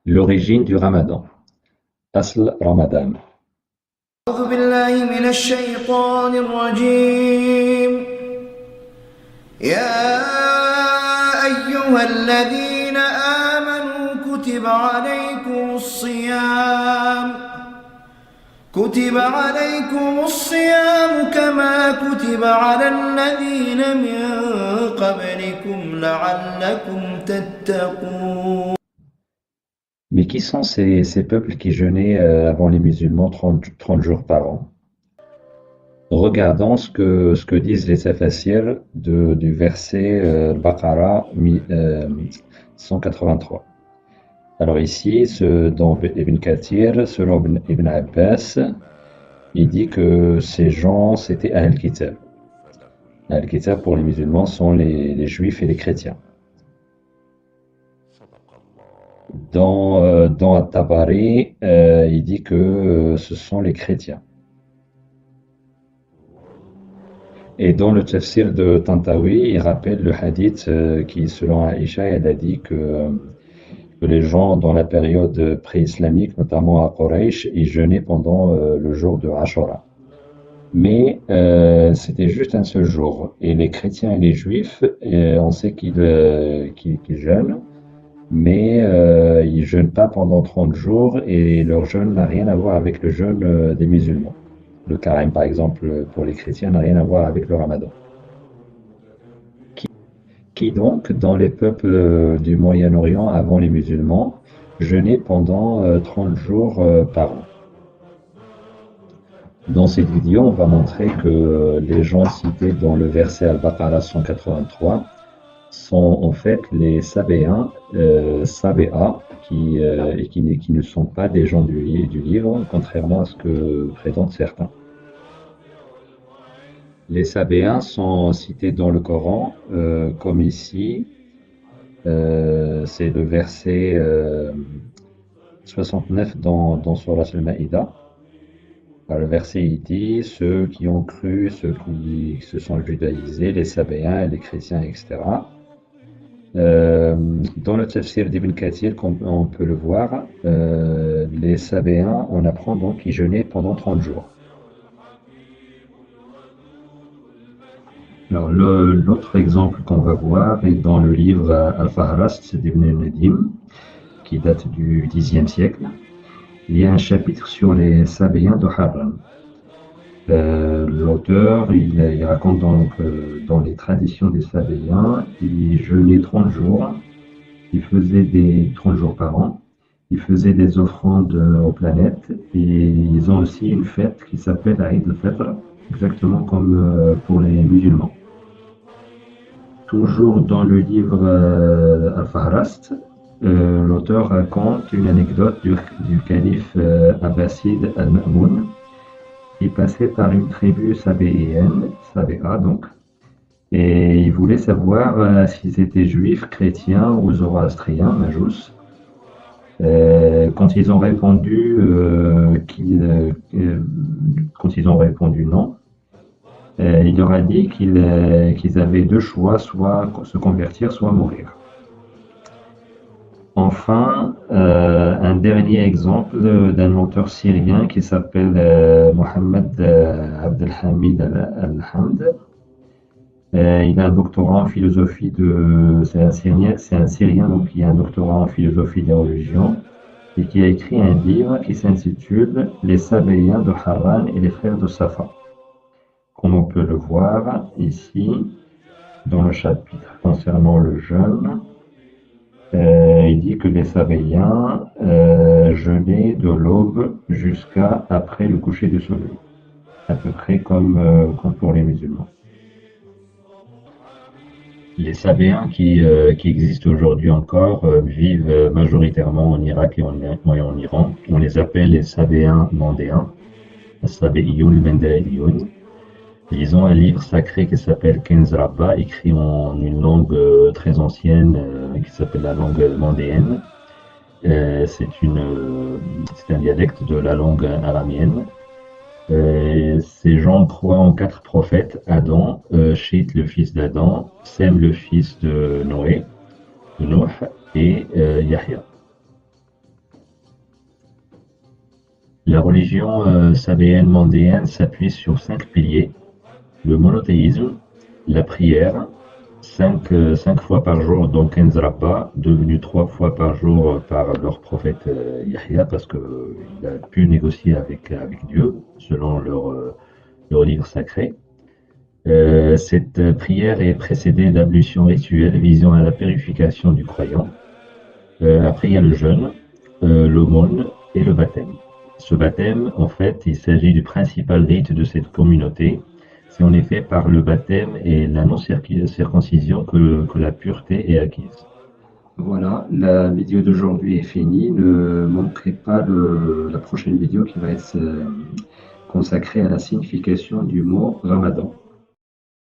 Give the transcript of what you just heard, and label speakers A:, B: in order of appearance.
A: L'origine du Ramadan. Asl Ramadan.
B: أعوذ بالله من الشيطان الرجيم يا أيها الذين آمنوا كتب عليكم الصيام كما كتب على الذين من قبلكم لعلكم تتقون.
A: Mais qui sont ces peuples qui jeûnaient avant les musulmans 30 jours par an? Regardons ce que disent les tafassirs du verset Al-Baqarah 183. Alors ici, dans Ibn Kathir, selon Ibn Abbas, il dit que ces gens, c'était Ahl-Kitab. Ahl-Kitab pour les musulmans sont les juifs et les chrétiens. Dans At-Tabari, il dit que ce sont les chrétiens. Et dans le tafsir de Tantawi, il rappelle le hadith qui, selon Aïcha, elle a dit que les gens dans la période pré-islamique, notamment à Quraysh, ils jeûnaient pendant le jour de Ashura. Mais c'était juste un seul jour. Et les chrétiens et les juifs, on sait qu'ils jeûnent, mais ils ne jeûnent pas pendant 30 jours et leur jeûne n'a rien à voir avec le jeûne des musulmans. Le carême, par exemple, pour les chrétiens, n'a rien à voir avec le ramadan. Qui donc, dans les peuples du Moyen-Orient avant les musulmans, jeûnaient pendant 30 jours par an. Dans cette vidéo, on va montrer que les gens cités dans le verset Al-Baqarah 183 sont en fait les Sabéens, Sabéa, qui ne sont pas des gens du livre, contrairement à ce que prétendent certains. Les Sabéens sont cités dans le Coran, comme ici, c'est le verset 69 dans Surat Al-Ma'idah. Le verset il dit ceux qui ont cru, ceux qui se sont judaïsés, les Sabéens, les chrétiens, etc. Dans le tafsir d'Ibn Kathir, comme on peut le voir, les Sabéens, on apprend donc qu'ils jeûnaient pendant 30 jours. Alors, l'autre exemple qu'on va voir est dans le livre Al-Fahrast d'Ibn Nadim, qui date du Xe siècle. Il y a un chapitre sur les Sabéens de Harran. L'auteur, il raconte donc dans les traditions des Sabéens, ils jeûnaient 30 jours, ils faisaient des 30 jours par an, ils faisaient des offrandes aux planètes et ils ont aussi une fête qui s'appelle Eid al-Fitr, exactement comme pour les musulmans. Toujours dans le livre Al-Fahrast, l'auteur raconte une anecdote du calife abbasside Al-Ma'moun qui passait par une tribu sabéenne, Sabéa donc, et il voulait savoir s'ils étaient juifs, chrétiens ou zoroastriens, majous. Quand ils ont répondu non, il leur a dit qu'ils avaient deux choix, soit se convertir, soit mourir. Enfin, un dernier exemple d'un auteur syrien qui s'appelle Mohammed Abdelhamid Al-Hamd. Il a un doctorat en philosophie c'est un Syrien donc il a un doctorat en philosophie des religions et qui a écrit un livre qui s'intitule Les Sabéens de Harran et les frères de Safa. Comme on peut le voir ici dans le chapitre concernant le jeûne. Il dit que les Sabéens jeûnaient de l'aube jusqu'à après le coucher du soleil, à peu près comme pour les musulmans. Les Sabéens qui existent aujourd'hui encore vivent majoritairement en Irak et en Iran. On les appelle les Sabéens mandéens, Sabéiyoun Mendelioun. Ils ont un livre sacré qui s'appelle Kenz Rabba, écrit en une langue très ancienne qui s'appelle la langue mandéenne. C'est un dialecte de la langue aramienne. Ces gens croient en 4 prophètes: Adam, Shit le fils d'Adam, Sem le fils de Noé, et Yahya. La religion sabéenne mandéenne s'appuie sur 5 piliers: le monothéisme, la prière, 5 fois par jour, donc Enzraba, devenu 3 fois par jour par leur prophète Yahya, parce qu'il a pu négocier avec Dieu, selon leur livre sacré. Cette prière est précédée d'ablutions rituelles visant à la purification du croyant. Après, il y a le jeûne, l'aumône et le baptême. Ce baptême, en fait, il s'agit du principal rite de cette communauté. C'est en effet par le baptême et la non-circoncision que la pureté est acquise. Voilà, la vidéo d'aujourd'hui est finie. Ne manquez pas la prochaine vidéo qui va être consacrée à la signification du mot Ramadan.